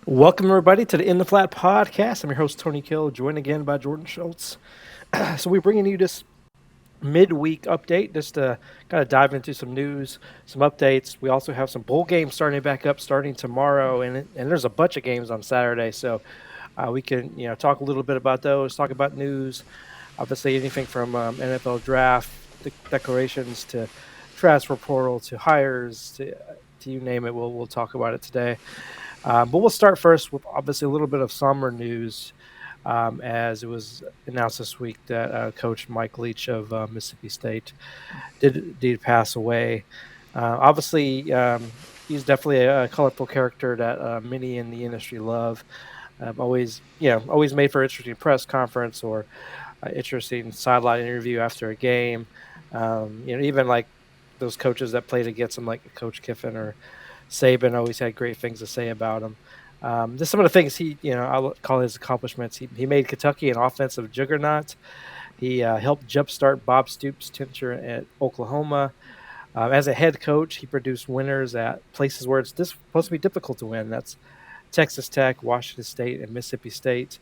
Welcome, everybody, to the In the Flat podcast. I'm your host, Tony Kill, joined again by Jordan Schultz. So, we're bringing you this midweek update just to kind of dive into some news, some updates. We also have some bowl games starting back up starting tomorrow, and there's a bunch of games on Saturday. So, we can talk a little bit about those, talk about news, obviously anything from NFL draft declarations to transfer portal to hires to you name it. We'll talk about it today. But we'll start first with obviously a little bit of summer news, as it was announced this week that Coach Mike Leach of Mississippi State did pass away. Obviously, he's definitely a colorful character that many in the industry love. Always made for interesting press conference or interesting sideline interview after a game. Even like those coaches that played against him, like Coach Kiffin or Saban, always had great things to say about him. Just some of the things I'll call his accomplishments. He made Kentucky an offensive juggernaut. He helped jumpstart Bob Stoops' tenure at Oklahoma. As a head coach, he produced winners at places where it's supposed to be difficult to win. That's Texas Tech, Washington State, and Mississippi State.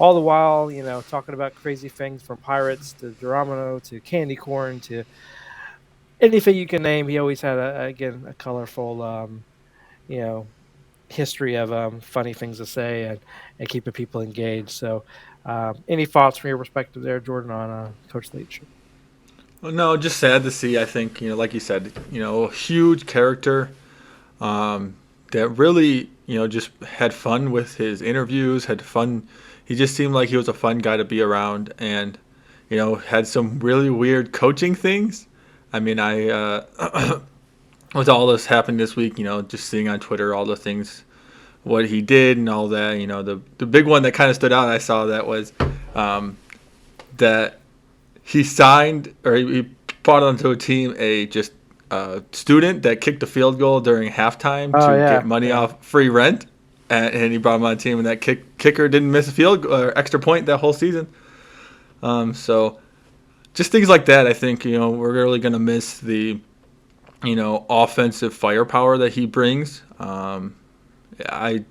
All the while, talking about crazy things from pirates to Geronimo to candy corn to anything you can name. He always had a colorful, you know, history of funny things to say and keeping people engaged. So, any thoughts from your perspective there, Jordan, on Coach Leach? Well, no, just sad to see. I think like you said, a huge character that really, just had fun with his interviews. Had fun. He just seemed like he was a fun guy to be around, and had some really weird coaching things. I mean, with all this happening this week, just seeing on Twitter all the things what he did and all that. The big one that kind of stood out I saw that was that he signed or he brought onto a team a just student that kicked a field goal during halftime Oh to get yeah, money yeah, off free rent, and he brought him on a team, and that kicker didn't miss a field or extra point that whole season. So just things like that. I think we're really gonna miss the offensive firepower that he brings. I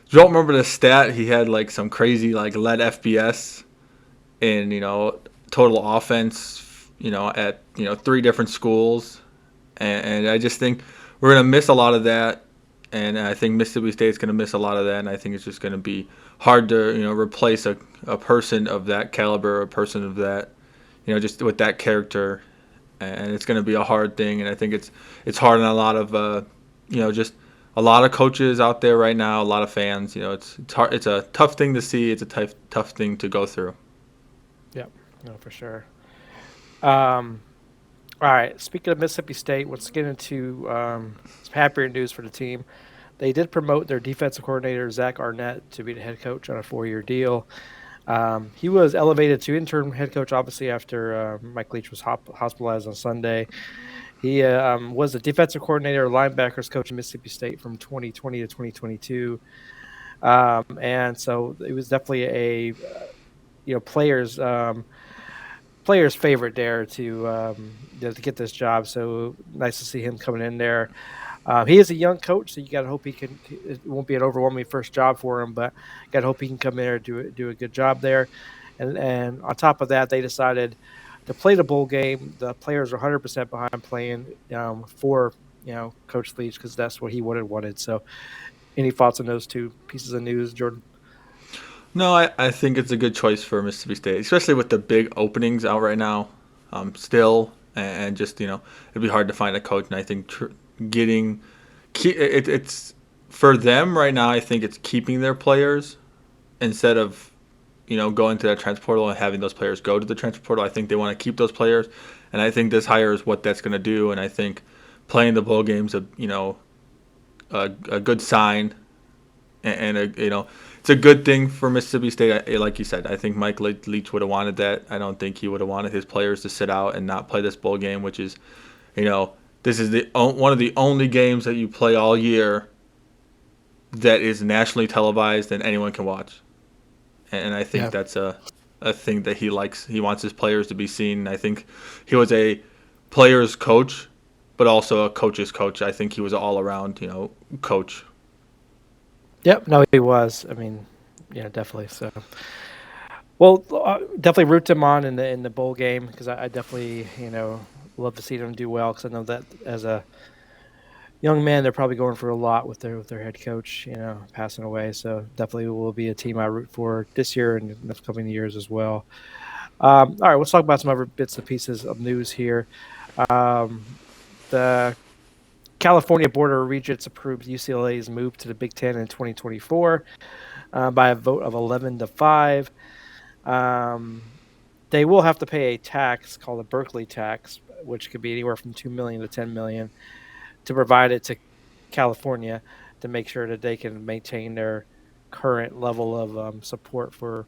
don't remember the stat. He had like some crazy like led FBS in total offense, at three different schools, and I just think we're gonna miss a lot of that, and I think Mississippi State's gonna miss a lot of that, and I think it's just gonna be hard to replace a person of that caliber, a person of that just with that character, and it's gonna be a hard thing, and I think it's hard on a lot of just a lot of coaches out there right now, a lot of fans. It's hard. It's a tough thing to see. It's a tough thing to go through. yeah, no, for sure. Um, all right. Speaking of Mississippi State, let's get into some happier news for the team. They did promote their defensive coordinator Zach Arnett to be the head coach on a 4-year deal. He was elevated to interim head coach, obviously, after Mike Leach was hospitalized on Sunday. He was the defensive coordinator, linebackers coach in Mississippi State from 2020 to 2022, and so it was definitely a players' favorite there to get this job. So nice to see him coming in there. He is a young coach, so you got to hope he can. It won't be an overwhelming first job for him, but got to hope he can come in there and do a good job there. And on top of that, they decided to play the bowl game. The players are 100% behind playing for Coach Leach because that's what he wanted. So, any thoughts on those two pieces of news, Jordan? No, I think it's a good choice for Mississippi State, especially with the big openings out right now. Still, and just it'd be hard to find a coach, and I think getting it's for them right now. I think it's keeping their players instead of going to that transfer portal and having those players go to the transfer portal. I think they want to keep those players, and I think this hire is what that's going to do. And I think playing the bowl games a good sign, and it's a good thing for Mississippi State. Like you said, I think Mike Leach would have wanted that. I don't think he would have wanted his players to sit out and not play this bowl game, which is, this is one of the only games that you play all year that is nationally televised and anyone can watch. And I think Yeah. that's a thing that he likes. He wants his players to be seen. I think he was a player's coach, but also a coach's coach. I think he was an all around, coach. Yep, no, he was. I mean, yeah, definitely. So, well, definitely root them on in the bowl game because I definitely love to see them do well because I know that as a young man they're probably going for a lot with their head coach passing away. So definitely will be a team I root for this year and in the coming years as well. All right, let's talk about some other bits and pieces of news here. Um, the California Board of Regents approved UCLA's move to the Big Ten in 2024 by a vote of 11-5. Um, they will have to pay a tax called a Berkeley tax, which could be anywhere from 2 million to 10 million, to provide it to California to make sure that they can maintain their current level of support for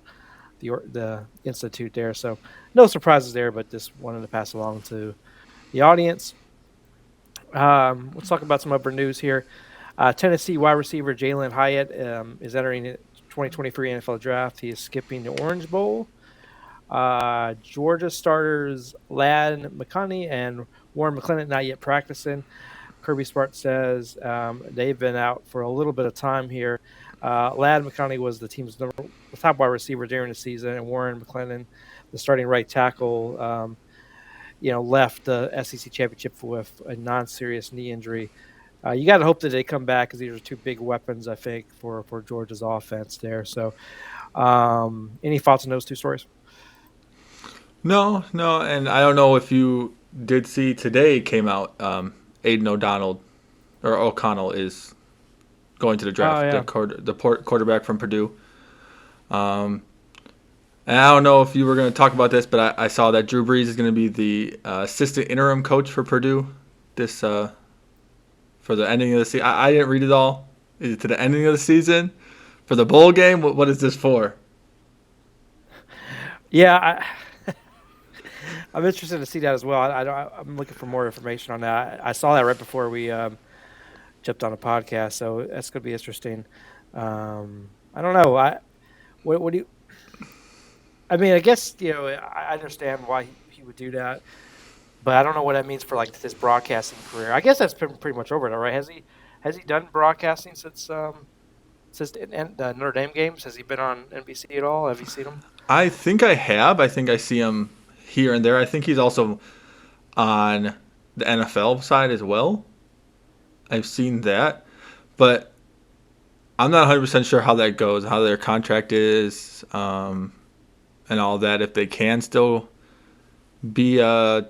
the institute there. So no surprises there, but just wanted to pass along to the audience. Let's talk about some other news here. Tennessee wide receiver Jalen Hyatt is entering the 2023 NFL Draft. He is skipping the Orange Bowl. Georgia starters Ladd McConkey and Warren McClendon not yet practicing. Kirby Smart says they've been out for a little bit of time here. Ladd McConkey was the team's top wide receiver during the season, and Warren McClendon, the starting right tackle, left the SEC championship with a non-serious knee injury. You got to hope that they come back because these are two big weapons, I think, for Georgia's offense there. So, any thoughts on those two stories? No, no, and I don't know if you did see today came out. Aiden O'Connell is going to the Oh draft. yeah, The quarterback from Purdue. And I don't know if you were going to talk about this, but I saw that Drew Brees is going to be the assistant interim coach for Purdue this for the ending of the season. I didn't read it all. Is it to the ending of the season for the bowl game? What is this for? yeah. I'm interested to see that as well. I'm looking for more information on that. I saw that right before we jumped on a podcast, so that's going to be interesting. I don't know. What do you? I mean, I guess I understand why he would do that, but I don't know what that means for like his broadcasting career. I guess that's been pretty much over now, right? Has he done broadcasting since the Notre Dame games? Has he been on NBC at all? Have you seen him? I think I have. I think I see him here and there. I think he's also on the NFL side as well. I've seen that, but I'm not 100% sure how that goes, how their contract is, and all that. If they can still be a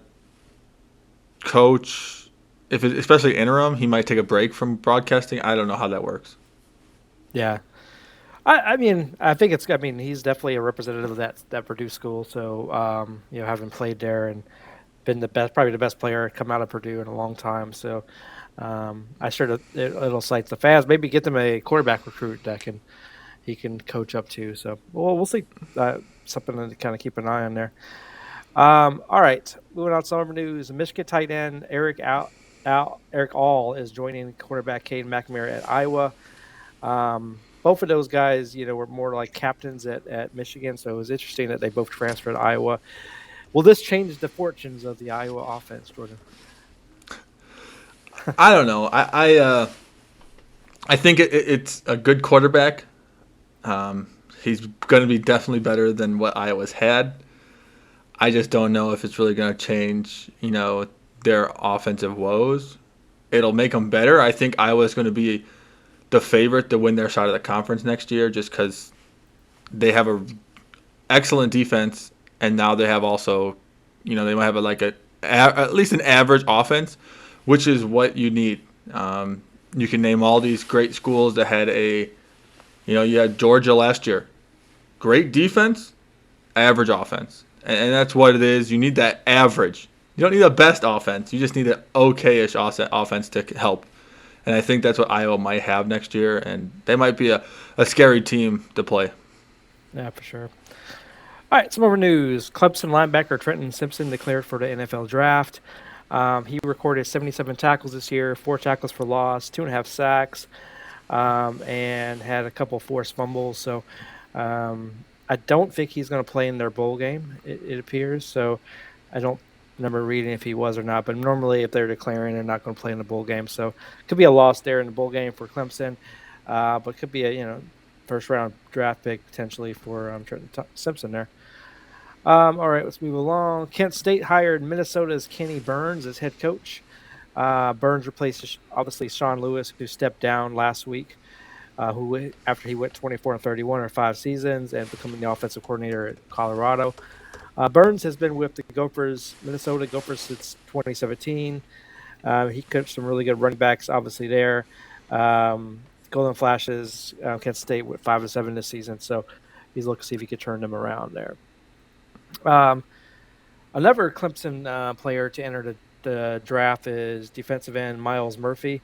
coach, especially interim, he might take a break from broadcasting. I don't know how that works. Yeah. I mean, I think it's. I mean, he's definitely a representative of that Purdue school. So, having played there and been probably the best player come out of Purdue in a long time. So, I sure that it'll excite the fans. Maybe get them a quarterback recruit that he can coach up to. So, we'll see. Something to kind of keep an eye on there. All right, moving on to some other news. Michigan tight end Eric All is joining quarterback Cade McNamara at Iowa. Both of those guys, were more like captains at Michigan, so it was interesting that they both transferred to Iowa. Will this change the fortunes of the Iowa offense, Jordan? I don't know. I think it's a good quarterback. He's going to be definitely better than what Iowa's had. I just don't know if it's really going to change, their offensive woes. It'll make them better. I think Iowa's going to be the favorite to win their side of the conference next year just because they have a excellent defense, and now they have also, they might have at least an average offense, which is what you need. You can name all these great schools that had you had Georgia last year. Great defense, average offense. And that's what it is. You need that average. You don't need the best offense. You just need an okay-ish offense to help. And I think that's what Iowa might have next year. And they might be a scary team to play. Yeah, for sure. All right, some more news. Clemson linebacker Trenton Simpson declared for the NFL draft. He recorded 77 tackles this year, 4 tackles for loss, 2.5 sacks, and had a couple forced fumbles. So I don't think he's going to play in their bowl game, it appears. So I don't remember reading if he was or not. But normally if they're declaring, they're not going to play in the bowl game. So it could be a loss there in the bowl game for Clemson. but could be a first round draft pick potentially for Trenton Simpson there. All right, let's move along. Kent State hired Minnesota's Kenny Burns as head coach. Burns replaced obviously Sean Lewis, who stepped down last week. Who after he went 24-31 or 5 seasons and becoming the offensive coordinator at Colorado. Burns has been with the Minnesota Gophers since 2017. He coached some really good running backs, obviously there. Golden Flashes, Kent State went 5-7 this season, so he's looking to see if he could turn them around there. Another Clemson player to enter the draft is defensive end Myles Murphy.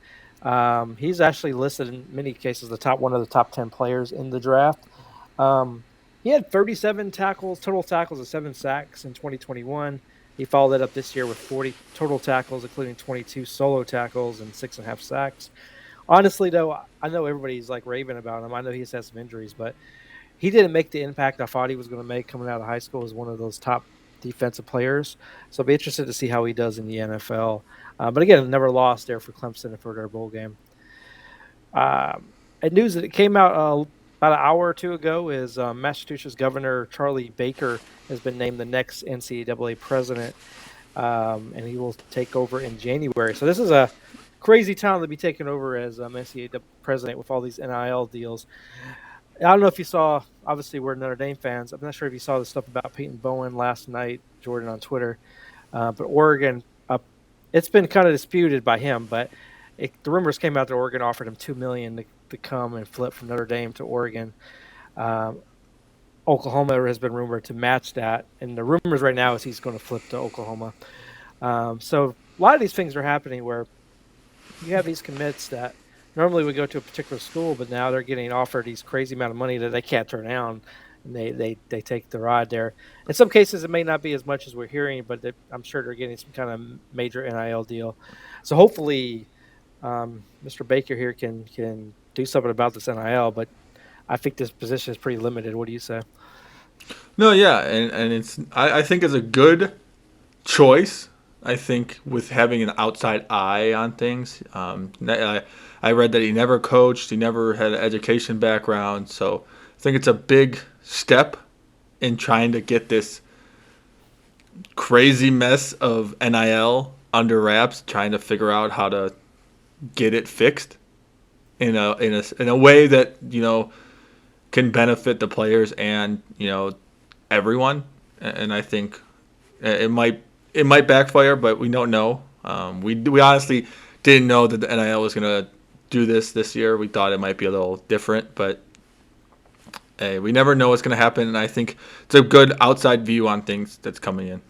He's actually listed in many cases one of the top 10 players in the draft. He had 37 total tackles, and 7 sacks in 2021. He followed that up this year with 40 total tackles, including 22 solo tackles and 6.5 sacks. Honestly, though, I know everybody's like raving about him. I know he's had some injuries, but he didn't make the impact I thought he was going to make coming out of high school as one of those top defensive players. So I'll be interested to see how he does in the NFL. But again, never lost there for Clemson for their bowl game. And news that it came out about an hour or two ago is Massachusetts Governor Charlie Baker has been named the next NCAA president, and he will take over in January. So this is a crazy time to be taking over as NCAA president with all these NIL deals. I don't know if you saw, obviously we're Notre Dame fans. I'm not sure if you saw the stuff about Peyton Bowen last night, Jordan, on Twitter. But Oregon, it's been kind of disputed by him, but the rumors came out that Oregon offered him $2 million to come and flip from Notre Dame to Oregon. Oklahoma has been rumored to match that, and the rumors right now is he's going to flip to Oklahoma. So a lot of these things are happening where you have these commits that normally would go to a particular school, but now they're getting offered these crazy amount of money that they can't turn down, and they take the ride there. In some cases, it may not be as much as we're hearing, but I'm sure they're getting some kind of major NIL deal. So hopefully, Mr. Baker here can do something about this NIL, but I think this position is pretty limited. What do you say? No, yeah, and I think it's a good choice. I think with having an outside eye on things. I read that he never coached, he never had an education background, so I think it's a big step in trying to get this crazy mess of NIL under wraps, trying to figure out how to get it fixed in a way that can benefit the players and everyone. And I think it might backfire, but we don't know. We honestly didn't know that the NIL was going to do this year. We thought it might be a little different, but hey, we never know what's going to happen. And I think it's a good outside view on things that's coming in.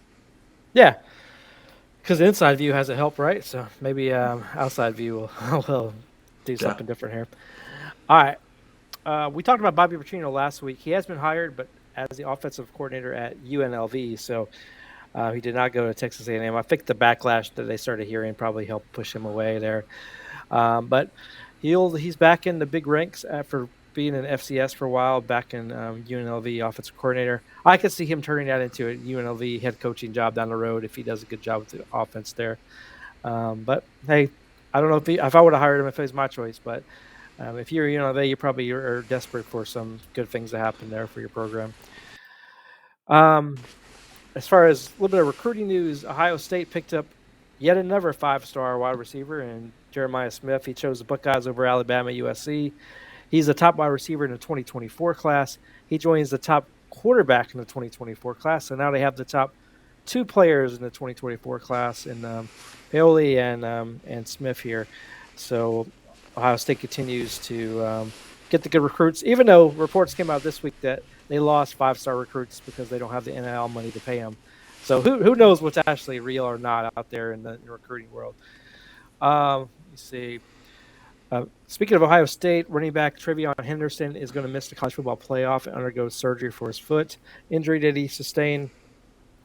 Yeah, because the inside view hasn't helped, right? So maybe outside view will do something different here. All right. We talked about Bobby Petrino last week. He has been hired, but as the offensive coordinator at UNLV, so he did not go to Texas A&M. I think the backlash that they started hearing probably helped push him away there. But he's back in the big ranks after being in FCS for a while, back in UNLV offensive coordinator. I could see him turning that into a UNLV head coaching job down the road if he does a good job with the offense there. But, hey, I don't know if I would have hired him if it was my choice. But if you're UNLV, you probably are desperate for some good things to happen there for your program. As far as a little bit of recruiting news, Ohio State picked up yet another 5-star wide receiver in Jeremiah Smith. He chose the Buckeyes over Alabama, USC. He's the top wide receiver in the 2024 class. He joins the top quarterback in the 2024 class. So now they have the top 2 players in the 2024 class in Paoli and Smith here. So Ohio State continues to get the good recruits, even though reports came out this week that they lost 5-star recruits because they don't have the NIL money to pay them. So who knows what's actually real or not out there in the recruiting world. Let me see. Speaking of Ohio State, running back Trevion Henderson is going to miss the college football playoff and undergo surgery for his foot injury that he sustained.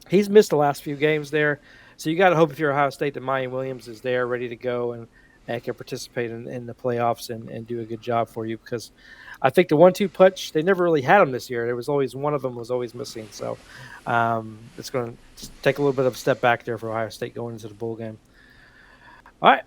He's missed the last few games there. So you got to hope if you're Ohio State that Mayan Williams is there ready to go and can participate in the playoffs and do a good job for you, because I think the 1-2 punch, they never really had them this year. There was always one of them was always missing. So it's going to take a little bit of a step back there for Ohio State going into the bowl game. All right.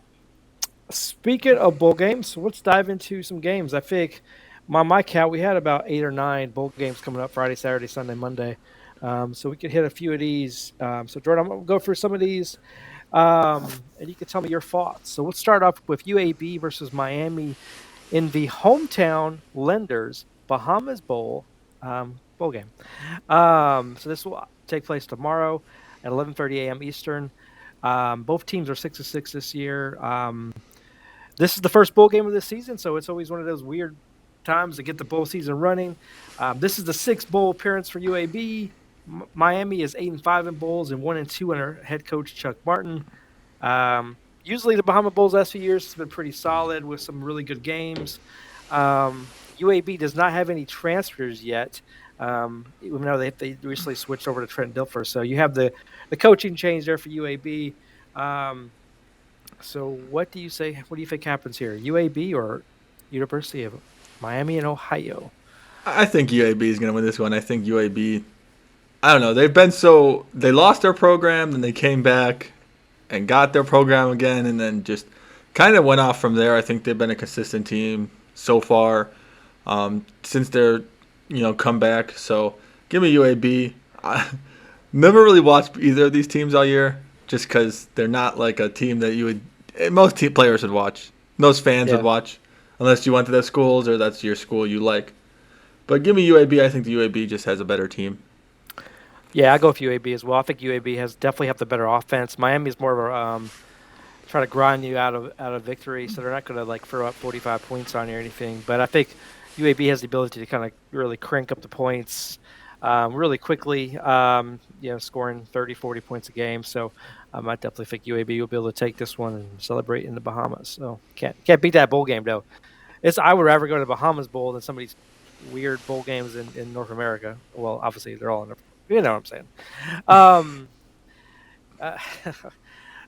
Speaking of bowl games, let's dive into some games. I think my count, we had about 8 or 9 bowl games coming up Friday, Saturday, Sunday, Monday. So we could hit a few of these. So Jordan, I'm gonna go through some of these, and you can tell me your thoughts. So let's start off with UAB versus Miami in the hometown Lenders Bahamas bowl game. So this will take place tomorrow at 11:30 a.m. Eastern. Both teams are 6-6 this year. This is the first bowl game of the season, so it's always one of those weird times to get the bowl season running. This is the sixth bowl appearance for UAB. Miami is 8-5 in bowls and 1-2 under head coach Chuck Martin. Usually, the Bahama Bowls last few years has been pretty solid with some really good games. UAB does not have any transfers yet, even though they recently switched over to Trent Dilfer. So you have the coaching change there for UAB. So what do you say? What do you think happens here? UAB or University of Miami in Ohio? I think UAB is going to win this one. I think UAB. I don't know. They lost their program, then they came back and got their program again, and then just kind of went off from there. I think they've been a consistent team so far since their comeback. So give me UAB. I never really watched either of these teams all year, just because they're not like a team that most team players would watch, most fans would Yeah. watch, unless you went to their schools or that's your school you like. But give me UAB. I think the UAB just has a better team. Yeah, I go with UAB as well. I think UAB has definitely have the better offense. Miami is more of a try to grind you out of victory, so they're not going to like throw up 45 points on you or anything. But I think UAB has the ability to kind of really crank up the points really quickly. Scoring 30, 40 points a game. So I definitely think UAB will be able to take this one and celebrate in the Bahamas. So can't beat that bowl game though. I would rather go to the Bahamas Bowl than some of these weird bowl games in North America. Well, obviously they're all in. You know what I'm saying. Um, uh,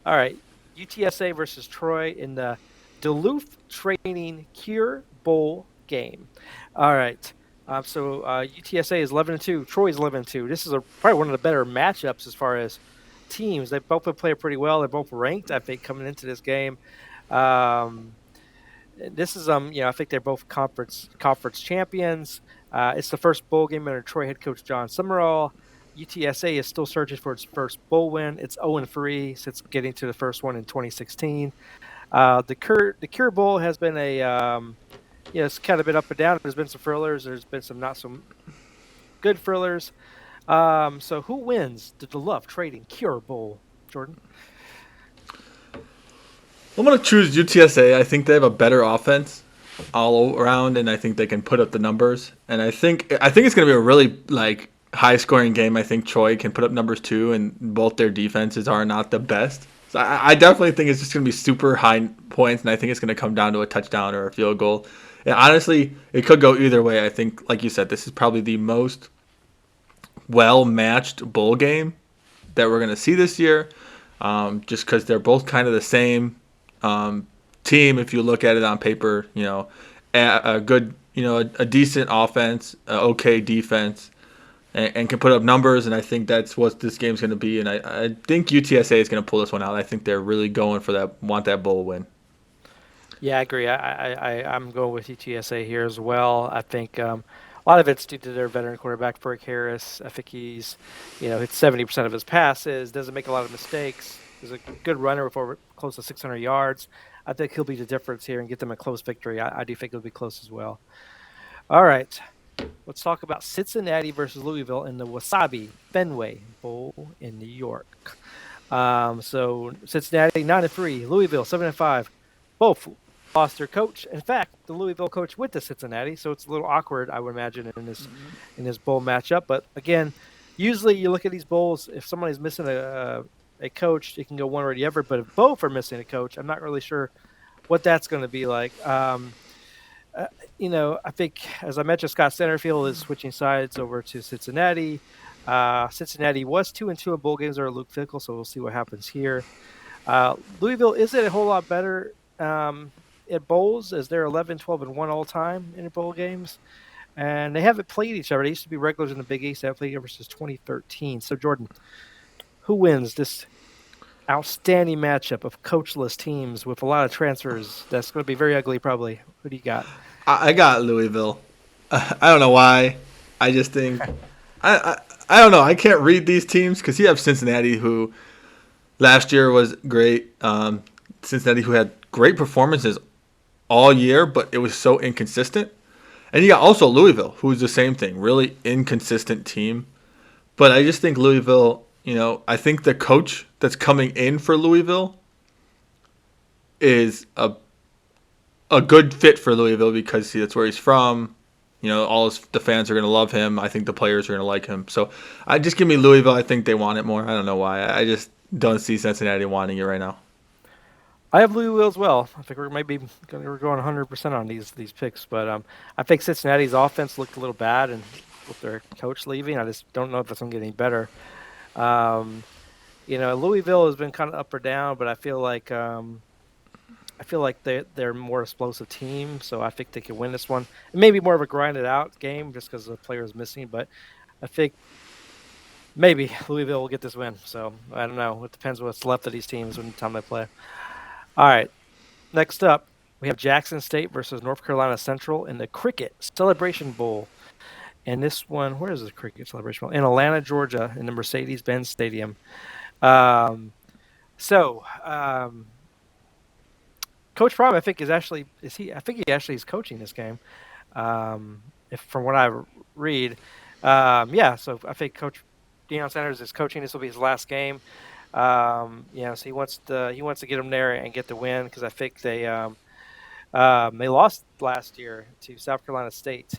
all right, UTSA versus Troy in the Duluth Training Cure Bowl game. All right. UTSA is 11-2. Troy is 11-2. This is probably one of the better matchups as far as teams. They both have played pretty well. They're both ranked, I think, coming into this game. Um, this is I think they're both conference champions. It's the first bowl game under Troy head coach John Summerall. UTSA is still searching for its first bowl win. It's 0-3 since getting to the first one in 2016. The Cure Bowl has been it's kind of been up and down. There's been some thrillers. There's been some not so good thrillers. So who wins the Duluth Trading Cure Bowl, Jordan? I'm gonna choose UTSA. I think they have a better offense all around, and I think they can put up the numbers. And I think it's gonna be a really high scoring game. I think Troy can put up numbers too, and both their defenses are not the best. So I definitely think it's just gonna be super high points, and I think it's gonna come down to a touchdown or a field goal. And honestly, it could go either way. I think, like you said, this is probably the most well matched bowl game that we're gonna see this year. Just because they're both kind of the same team. If you look at it on paper, a good, a decent offense, a okay defense, and can put up numbers. And I think that's what this game's going to be. And I think UTSA is going to pull this one out. I think they're really going for want that bowl win. Yeah, I agree. I'm going with UTSA here as well. I think a lot of it's due to their veteran quarterback, Burke Harris. I think he's, hits 70% of his passes, doesn't make a lot of mistakes. He's a good runner with over close to 600 yards. I think he'll be the difference here and get them a close victory. I do think it'll be close as well. All right. Let's talk about Cincinnati versus Louisville in the Wasabi Fenway Bowl in New York. So Cincinnati 9-3, Louisville 7-5. Both lost their coach. In fact, the Louisville coach went to Cincinnati, so it's a little awkward, I would imagine, in this bowl matchup. But again, usually you look at these bowls. If somebody's missing a coach, it can go one or the other. But if both are missing a coach, I'm not really sure what that's going to be like. I think, as I mentioned, Scott Centerfield is switching sides over to Cincinnati. Cincinnati was 2-2 in bowl games under Luke Fickell, so we'll see what happens here. Louisville isn't a whole lot better at bowls, as they're 11-12-1 all time in bowl games, and they haven't played each other. They used to be regulars in the Big East. They haven't played ever since 2013. So, Jordan, who wins this outstanding matchup of coachless teams with a lot of transfers. That's going to be very ugly, probably. Who do you got? I got Louisville. I don't know why. I just think I don't know. I can't read these teams because you have Cincinnati, who last year was great. Cincinnati, who had great performances all year, but it was so inconsistent. And you got also Louisville, who's the same thing, really inconsistent team. But I just think Louisville, I think the coach that's coming in for Louisville is a good fit for Louisville because that's where he's from. The fans are going to love him. I think the players are going to like him. So I just give me Louisville. I think they want it more. I don't know why. I just don't see Cincinnati wanting it right now. I have Louisville as well. I think we're going 100% on these picks, but I think Cincinnati's offense looked a little bad, and with their coach leaving, I just don't know if it's going to get any better. Louisville has been kind of up or down, but I feel like they're a more explosive team, so I think they can win this one. It may be more of a grinded out game just because the player is missing, but I think maybe Louisville will get this win. So I don't know. It depends what's left of these teams when the time they play. All right. Next up, we have Jackson State versus North Carolina Central in the Cricket Celebration Bowl. And this one, where is the Cricket Celebration Bowl? In Atlanta, Georgia, in the Mercedes-Benz Stadium. Coach Prime, I think, I think he actually is coaching this game. If from what I read, so I think Coach Deion Sanders is coaching. This will be his last game. So he wants to get them there and get the win because I think they lost last year to South Carolina State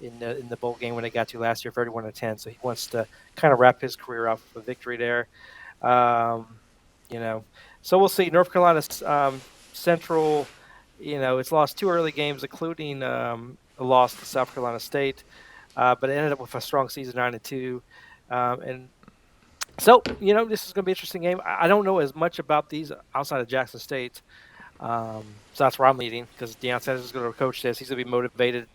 in the bowl game when they got to last year, 31-10. So he wants to kind of wrap his career up with a victory there. So we'll see. North Carolina Central, it's lost 2 early games, including a loss to South Carolina State, but it ended up with a strong season, 9-2, and so this is going to be an interesting game. I don't know as much about these outside of Jackson State, so that's where I'm leading because Deion Sanders is going to coach this. He's going to be motivated.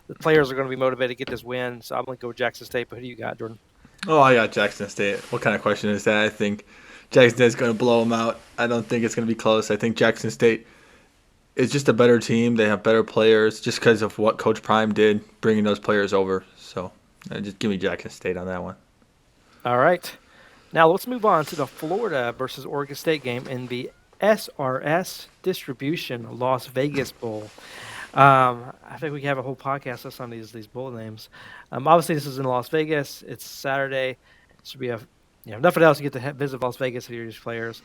The players are going to be motivated to get this win, so I'm going to go with Jackson State. But who do you got, Jordan? Oh, I got Jackson State. What kind of question is that? I think Jackson State is going to blow them out. I don't think it's going to be close. I think Jackson State is just a better team. They have better players just because of what Coach Prime did, bringing those players over. So just give me Jackson State on that one. All right. Now let's move on to the Florida versus Oregon State game in the SRS Distribution Las Vegas Bowl. I think we can have a whole podcast just on these bowl names. Obviously, this is in Las Vegas. It's Saturday. It should be nothing else. You get to visit Las Vegas to hear these players.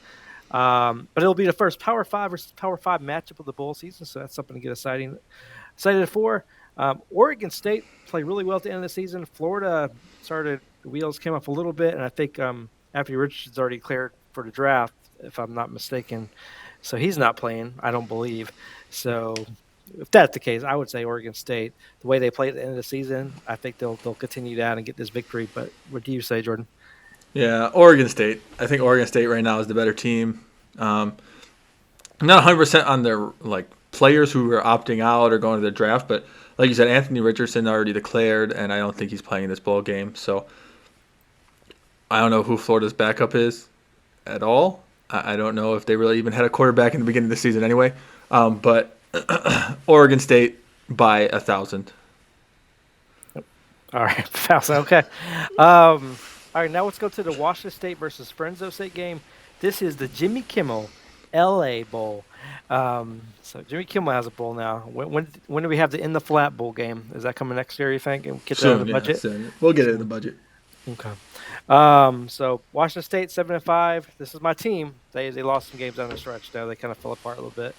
But it'll be the first Power 5 versus Power 5 matchup of the bowl season, so that's something to get excited for. Oregon State played really well at the end of the season. Florida the wheels came up a little bit, and I think Anthony Richardson's already cleared for the draft, if I'm not mistaken. So he's not playing, I don't believe. So if that's the case, I would say Oregon State. The way they played at the end of the season, I think they'll continue that and get this victory. But what do you say, Jordan? Yeah, Oregon State. I think Oregon State right now is the better team. I'm not 100% on their players who are opting out or going to the draft, but like you said, Anthony Richardson already declared, and I don't think he's playing this bowl game. So I don't know who Florida's backup is at all. I don't know if they really even had a quarterback in the beginning of the season anyway. But Oregon State by 1,000. All right, 1,000. Okay. All right, now let's go to the Washington State versus Fresno State game. This is the Jimmy Kimmel LA Bowl. So Jimmy Kimmel has a bowl now. When do we have the In the Flat Bowl game? Is that coming next year, you think? And get that in the budget? Soon. We'll get it in the budget. Okay. So Washington State 7-5. This is my team. They lost some games down the stretch. Now they kind of fell apart a little bit.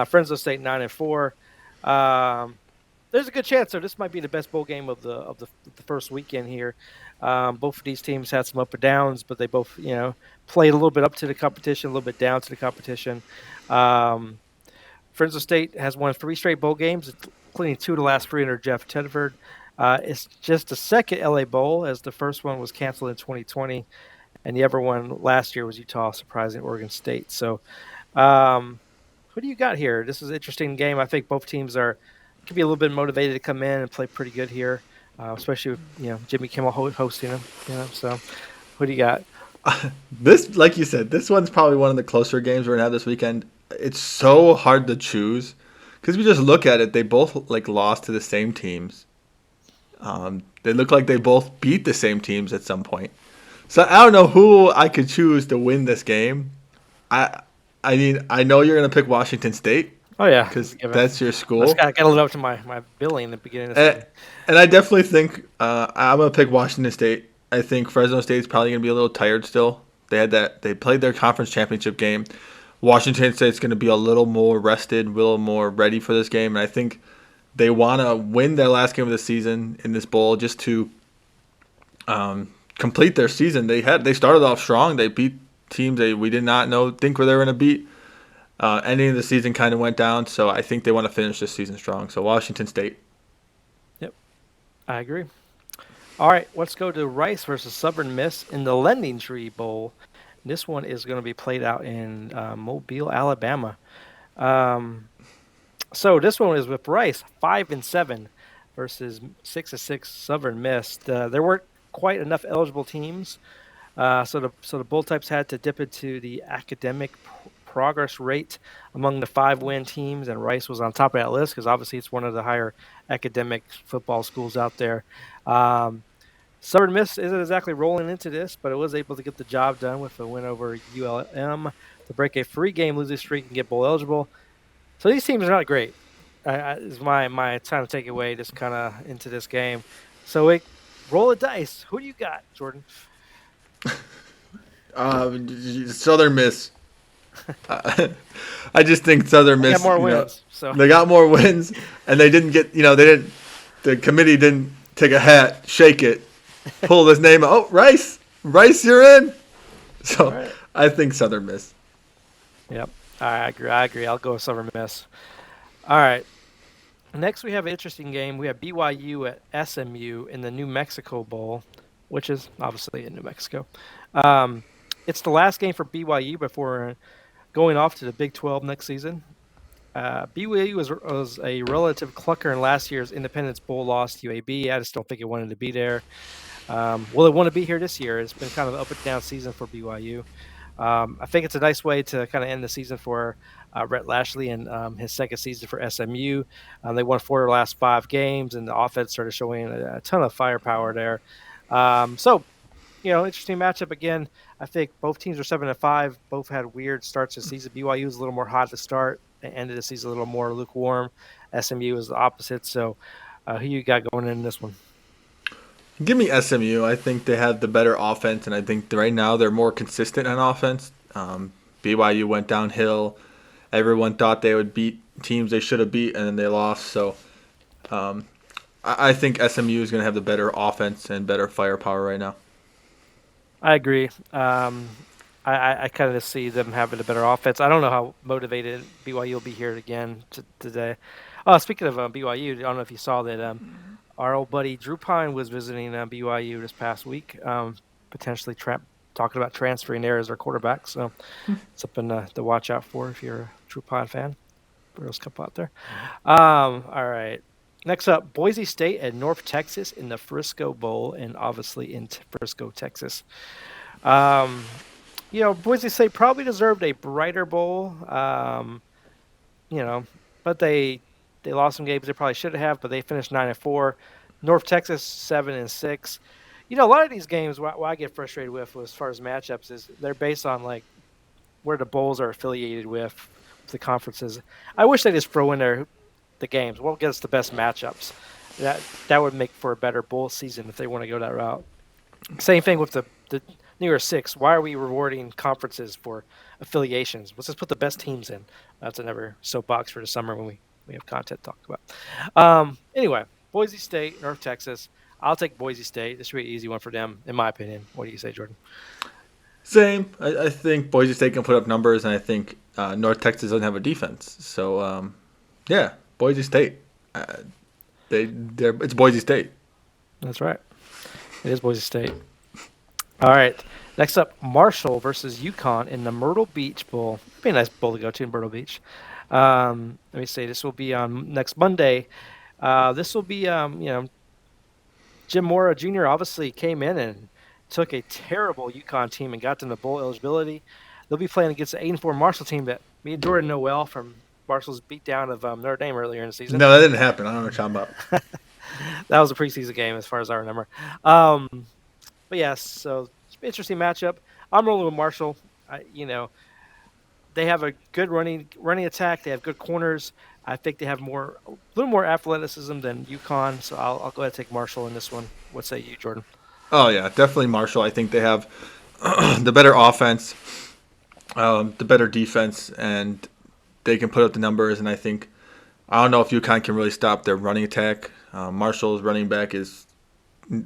Fresno State 9-4. There's a good chance. So this might be the best bowl game of the first weekend here. Both of these teams had some up and downs, but they both played a little bit up to the competition, a little bit down to the competition. Fresno State has won 3 straight bowl games, including 2 of the last 3 under Jeff Tedford. It's just the second LA Bowl, as the first one was canceled in 2020, and the other one last year was Utah, surprising Oregon State. So, who do you got here? This is an interesting game. I think both teams could be a little bit motivated to come in and play pretty good here, especially with Jimmy Kimmel hosting them. So, who do you got? This, like you said, this one's probably one of the closer games we're gonna have this weekend. It's so hard to choose because we just look at it. They both like lost to the same teams. They look like they both beat the same teams at some point. So I don't know who I could choose to win this game. I I mean I know you're gonna pick Washington State Oh yeah, because given. that's your I just school, got to live up to my billing in the beginning of the and, season. and I definitely think I'm gonna pick Washington State. I think Fresno State's probably gonna be a little tired still. They played their conference championship game. Washington State's gonna be a little more rested, a little more ready for this game, and I think they want to win their last game of the season in this bowl just to complete their season. They started off strong. They beat teams we did not think where they were going to beat. Ending of the season kind of went down, so I think they want to finish this season strong. So Washington State. Yep, I agree. All right, let's go to Rice versus Southern Miss in the Lending Tree Bowl. This one is going to be played out in Mobile, Alabama. Um, so this one is with Rice 5-7 versus 6-6 Southern Miss. There weren't quite enough eligible teams, so the Bull Types had to dip into the academic progress rate among the 5-win teams, and Rice was on top of that list because obviously it's one of the higher academic football schools out there. Um, Southern Miss isn't exactly rolling into this, but it was able to get the job done with a win over ULM to break a 3-game losing streak and get bowl eligible. So these teams are not great. Is my kind of takeaway just kind of into this game. So roll the dice. Who do you got, Jordan? Southern Miss. I just think Southern They got Miss. more wins. So They got more wins, and they didn't get. They didn't. The committee didn't take a hat, shake it, pull his name. Oh, Rice, you're in. So right. I think Southern Miss. Yep, I agree. I'll go with Southern Miss. All right. Next, we have an interesting game. We have BYU at SMU in the New Mexico Bowl, which is obviously in New Mexico. Um, it's the last game for BYU before going off to the Big 12 next season. BYU was a relative clucker in last year's Independence Bowl loss to UAB. I just don't think it wanted to be there. Will it want to be here this year? It's been kind of an up and down season for BYU. I think it's a nice way to kind of end the season for Rhett Lashley and his second season for SMU. They won 4 of their last 5 games, and the offense started showing a ton of firepower there. Interesting matchup again. I think both teams are 7-5. Both had weird starts to the season. BYU was a little more hot to start. They ended the season a little more lukewarm. SMU is the opposite. So, who you got going in this one? Give me SMU. I think they have the better offense, and I think right now they're more consistent on offense. BYU went downhill. Everyone thought they would beat teams they should have beat, and then they lost. So I think SMU is going to have the better offense and better firepower right now. I agree. I kind of see them having a better offense. I don't know how motivated BYU will be here again today. Oh, speaking of BYU, I don't know if you saw that our old buddy Drew Pine was visiting BYU this past week, potentially talking about transferring there as their quarterback. So something to watch out for if you're a Drew Pine fan. Girls Cup out there. All right. Next up, Boise State and North Texas in the Frisco Bowl, and obviously in Frisco, Texas. Boise State probably deserved a brighter bowl. But they lost some games they probably should have, but they finished 9-4. North Texas 7-6. A lot of these games, what I get frustrated with as far as matchups is they're based on like where the bowls are affiliated with the conferences. I wish they just throw in there the games. What gets the best matchups? That would make for a better bowl season if they want to go that route. Same thing with the New Year's Six. Why are we rewarding conferences for affiliations? Let's just put the best teams in. That's another soapbox for the summer when we have content to talk about. Anyway, Boise State, North Texas. I'll take Boise State. This should be an easy one for them, in my opinion. What do you say, Jordan? Same. I think Boise State can put up numbers, and I think North Texas doesn't have a defense. So, yeah, Boise State. It's Boise State. That's right. It is Boise State. All right. Next up, Marshall versus UConn in the Myrtle Beach Bowl. It'd be a nice bowl to go to in Myrtle Beach. Let me see. This will be on next Monday. This will be, Jim Mora Jr. obviously came in and took a terrible UConn team and got them to bowl eligibility. They'll be playing against the 8-4 Marshall team that me and Jordan know well from Marshall's beatdown of Notre Dame earlier in the season. No, that didn't happen. I don't know what you're talking about. That was a preseason game, as far as I remember. But yes, so interesting matchup. I'm rolling with Marshall. They have a good running attack. They have good corners. I think they have a little more athleticism than UConn. So I'll go ahead and take Marshall in this one. What say you, Jordan? Oh yeah, definitely Marshall. I think they have the better offense, the better defense, and they can put up the numbers. And I don't know if UConn can really stop their running attack. Marshall's running back is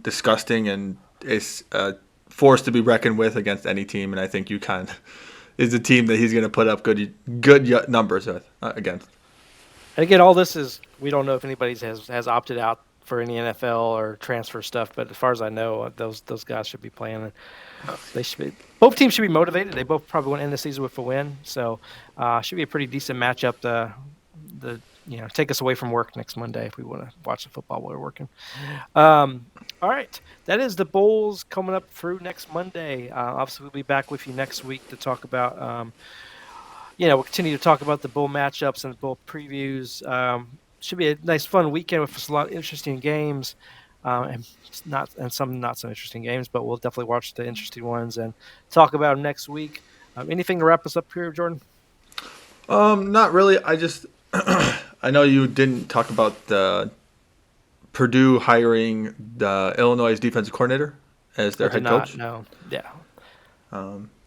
disgusting and is a force to be reckoned with against any team. And I think UConn is the team that he's going to put up good numbers against. And again, all this is, we don't know if anybody has opted out for any NFL or transfer stuff, but as far as I know, those guys should be playing. They should be. Both teams should be motivated. They both probably want to end the season with a win, so should be a pretty decent matchup. Take us away from work next Monday if we want to watch the football while we're working. All right, that is the bowls coming up through next Monday. Obviously, we'll be back with you next week to talk about. We'll continue to talk about the bowl matchups and the bowl previews. Should be a nice, fun weekend with a lot of interesting games, and some not so interesting games. But we'll definitely watch the interesting ones and talk about them next week. Anything to wrap us up here, Jordan? Not really. I know you didn't talk about the Purdue hiring the Illinois defensive coordinator as their head coach. No, yeah.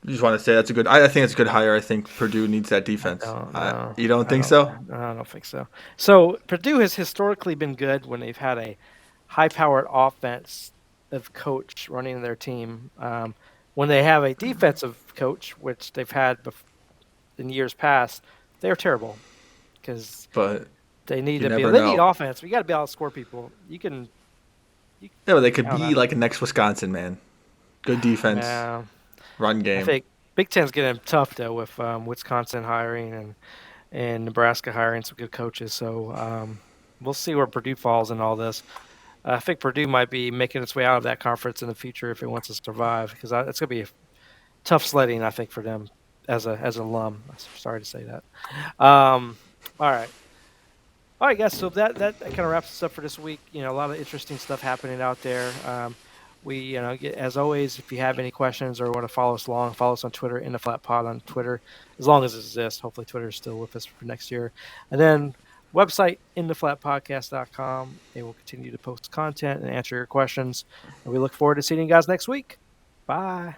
You just want to say that's a good. I think it's a good hire. I think Purdue needs that defense. No, you don't think so? No, I don't think so. So Purdue has historically been good when they've had a high-powered offensive coach running their team. When they have a defensive coach, which they've had in years past, they're terrible because they need to be. They need offense. You got to be able to score people. Yeah, but they could be like a next Wisconsin, man. Good defense. Yeah. Run game. I think Big Ten's getting tough though with Wisconsin hiring and Nebraska hiring some good coaches. So we'll see where Purdue falls in all this. I think Purdue might be making its way out of that conference in the future if it wants to survive, because it's going to be tough sledding, I think, for them as an alum. Sorry to say that. All right, guys. So that kind of wraps us up for this week. A lot of interesting stuff happening out there. We, as always, if you have any questions or want to follow us along, follow us on Twitter, In the Flat Pod on Twitter, as long as it exists. Hopefully Twitter is still with us for next year. And then website, intheflatpodcast.com. They will continue to post content and answer your questions. And we look forward to seeing you guys next week. Bye.